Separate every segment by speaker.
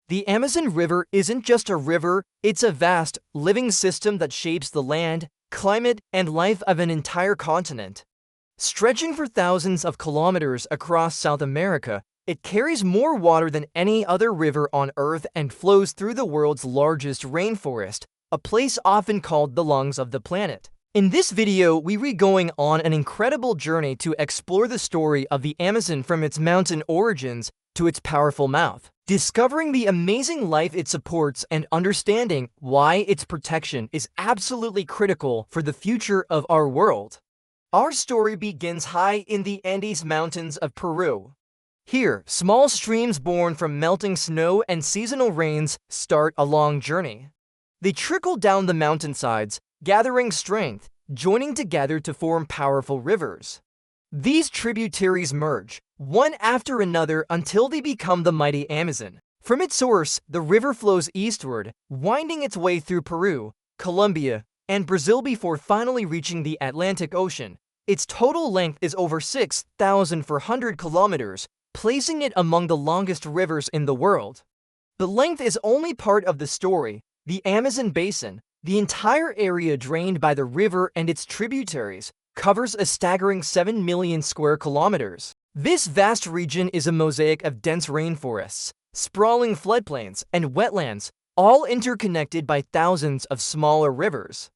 Speaker 1: The Amazon River isn't just a river, it's a vast, living system that shapes the land, climate, and life of an entire continent. Stretching for thousands of kilometers across South America, it carries more water than any other river on Earth and flows through the world's largest rainforest, a place often called the lungs of the planet. In this video, we're going on an incredible journey to explore the story of the Amazon from its mountain origins to its powerful mouth, discovering the amazing life it supports and understanding why its protection is absolutely critical for the future of our world. Our story begins high in the Andes Mountains of Peru. Here, small streams born from melting snow and seasonal rains start a long journey. They trickle down the mountainsides, gathering strength, joining together to form powerful rivers. These tributaries merge, one after another, until they become the mighty Amazon. From its source, the river flows eastward, winding its way through Peru, Colombia, and Brazil before finally reaching the Atlantic Ocean. Its total length is over 6,400 kilometers, placing it among the longest rivers in the world. The length is only part of the story. The Amazon Basin, the entire area drained by the river and its tributaries, covers a staggering 7 million square kilometers. This vast region is a mosaic of dense rainforests, sprawling floodplains, and wetlands, all interconnected by thousands of smaller rivers.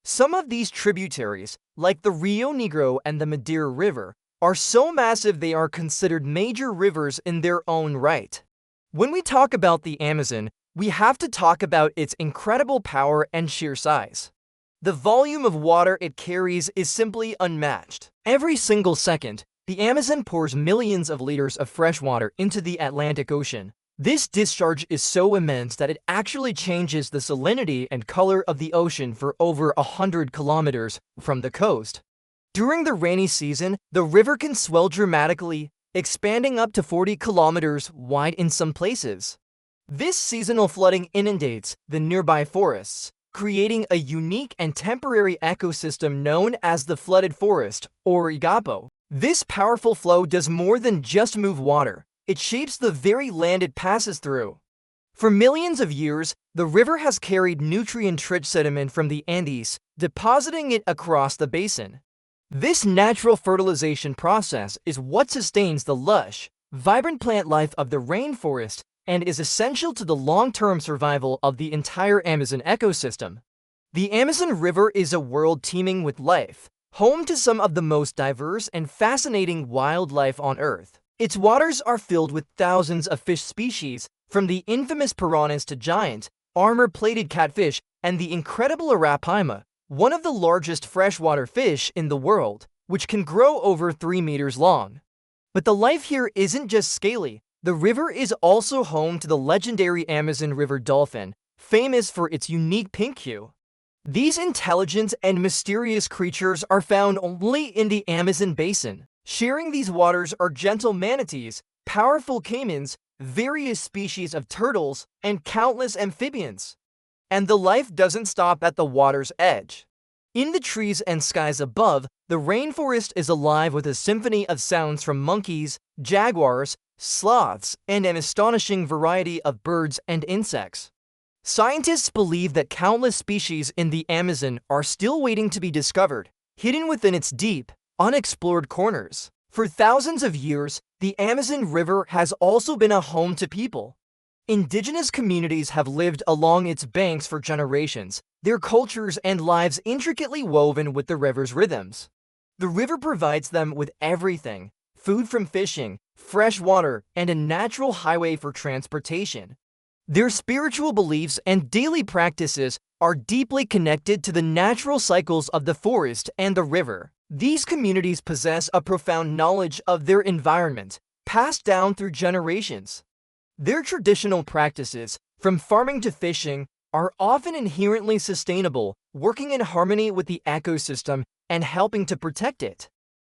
Speaker 1: Some of these tributaries, like the Rio Negro and the Madeira River, are so massive they are considered major rivers in their own right. When we talk about the Amazon, we have to talk about its incredible power and sheer size. The volume of water it carries is simply unmatched. Every single second, the Amazon pours millions of liters of fresh water into the Atlantic Ocean. This discharge is so immense that it actually changes the salinity and color of the ocean for over 100 kilometers from the coast. During the rainy season, the river can swell dramatically, expanding up to 40 kilometers wide in some places. This seasonal flooding inundates the nearby forests, creating a unique and temporary ecosystem known as the flooded forest, or igapo. This powerful flow does more than just move water. It shapes the very land it passes through. For millions of years, the river has carried nutrient-rich sediment from the Andes, depositing it across the basin. This natural fertilization process is what sustains the lush, vibrant plant life of the rainforest and is essential to the long-term survival of the entire Amazon ecosystem. The Amazon River is a world teeming with life, home to some of the most diverse and fascinating wildlife on Earth. Its waters are filled with thousands of fish species, from the infamous piranhas to giant, armor-plated catfish, and the incredible arapaima, one of the largest freshwater fish in the world, which can grow over 3 meters long. But the life here isn't just scaly. The river is also home to the legendary Amazon River dolphin, famous for its unique pink hue. These intelligent and mysterious creatures are found only in the Amazon basin. Sharing these waters are gentle manatees, powerful caimans, various species of turtles, and countless amphibians. And the life doesn't stop at the water's edge. In the trees and skies above, the rainforest is alive with a symphony of sounds from monkeys, jaguars, sloths, and an astonishing variety of birds and insects. Scientists believe that countless species in the Amazon are still waiting to be discovered, hidden within its deep, unexplored corners. For thousands of years, the Amazon River has also been a home to people. Indigenous communities have lived along its banks for generations, their cultures and lives intricately woven with the river's rhythms. The river provides them with everything: food from fishing, fresh water, and a natural highway for transportation. Their spiritual beliefs and daily practices are deeply connected to the natural cycles of the forest and the river. These communities possess a profound knowledge of their environment, passed down through generations. Their traditional practices, from farming to fishing, are often inherently sustainable, working in harmony with the ecosystem and helping to protect it.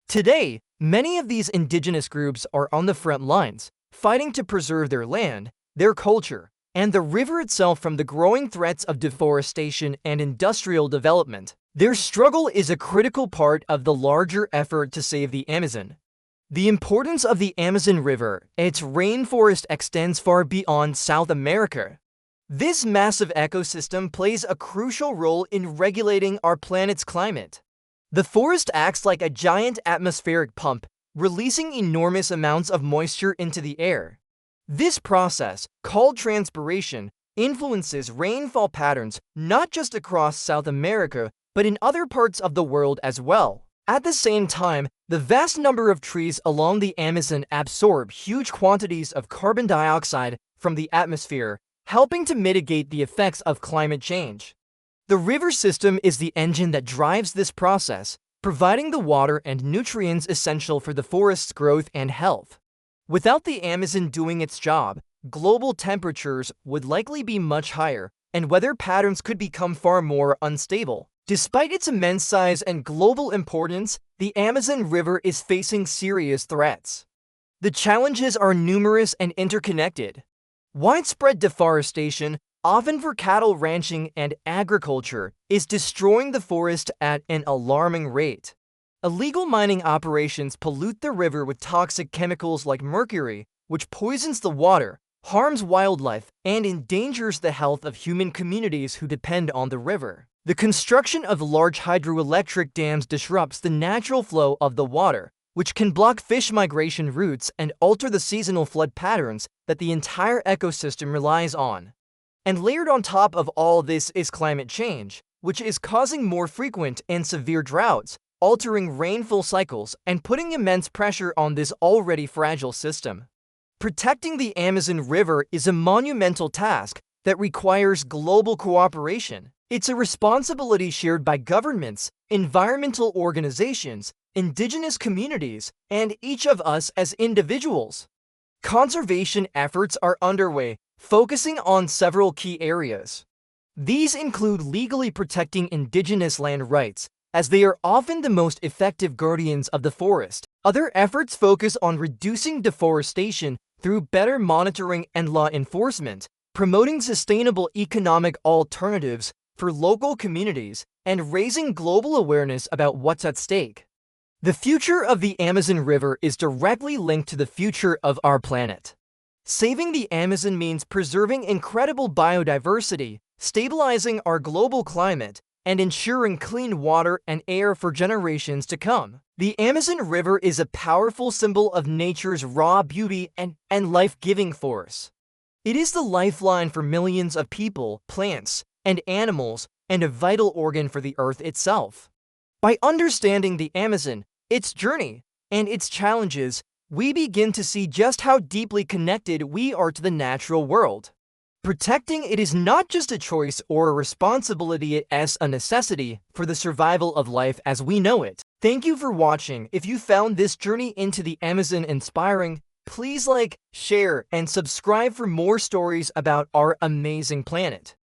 Speaker 1: Today, many of these indigenous groups are on the front lines, fighting to preserve their land, their culture, and the river itself from the growing threats of deforestation and industrial development. Their struggle is a critical part of the larger effort to save the Amazon. The importance of the Amazon River, its rainforest extends far beyond South America. This massive ecosystem plays a crucial role in regulating our planet's climate. The forest acts like a giant atmospheric pump, releasing enormous amounts of moisture into the air. This process, called transpiration, influences rainfall patterns not just across South America, but in other parts of the world as well. At the same time, the vast number of trees along the Amazon absorb huge quantities of carbon dioxide from the atmosphere, helping to mitigate the effects of climate change. The river system is the engine that drives this process, providing the water and nutrients essential for the forest's growth and health. Without the Amazon doing its job, global temperatures would likely be much higher, and weather patterns could become far more unstable. Despite its immense size and global importance, the Amazon River is facing serious threats. The challenges are numerous and interconnected. Widespread deforestation, often for cattle ranching and agriculture, is destroying the forest at an alarming rate. Illegal mining operations pollute the river with toxic chemicals like mercury, which poisons the water, harms wildlife, and endangers the health of human communities who depend on the river. The construction of large hydroelectric dams disrupts the natural flow of the water, which can block fish migration routes and alter the seasonal flood patterns that the entire ecosystem relies on. And layered on top of all this is climate change, which is causing more frequent and severe droughts, altering rainfall cycles, and putting immense pressure on this already fragile system. Protecting the Amazon River is a monumental task that requires global cooperation. It's a responsibility shared by governments, environmental organizations, indigenous communities, and each of us as individuals. Conservation efforts are underway, focusing on several key areas. These include legally protecting indigenous land rights, as they are often the most effective guardians of the forest. Other efforts focus on reducing deforestation through better monitoring and law enforcement, promoting sustainable economic alternatives for local communities, and raising global awareness about what's at stake. The future of the Amazon River is directly linked to the future of our planet. Saving the Amazon means preserving incredible biodiversity, stabilizing our global climate, and ensuring clean water and air for generations to come. The Amazon River is a powerful symbol of nature's raw beauty and life-giving force. It is the lifeline for millions of people, plants, and animals, and a vital organ for the Earth itself. By understanding the Amazon, its journey, and its challenges, we begin to see just how deeply connected we are to the natural world. Protecting it is not just a choice or a responsibility, it is a necessity for the survival of life as we know it. Thank you for watching. If you found this journey into the Amazon inspiring, please like, share, and subscribe for more stories about our amazing planet.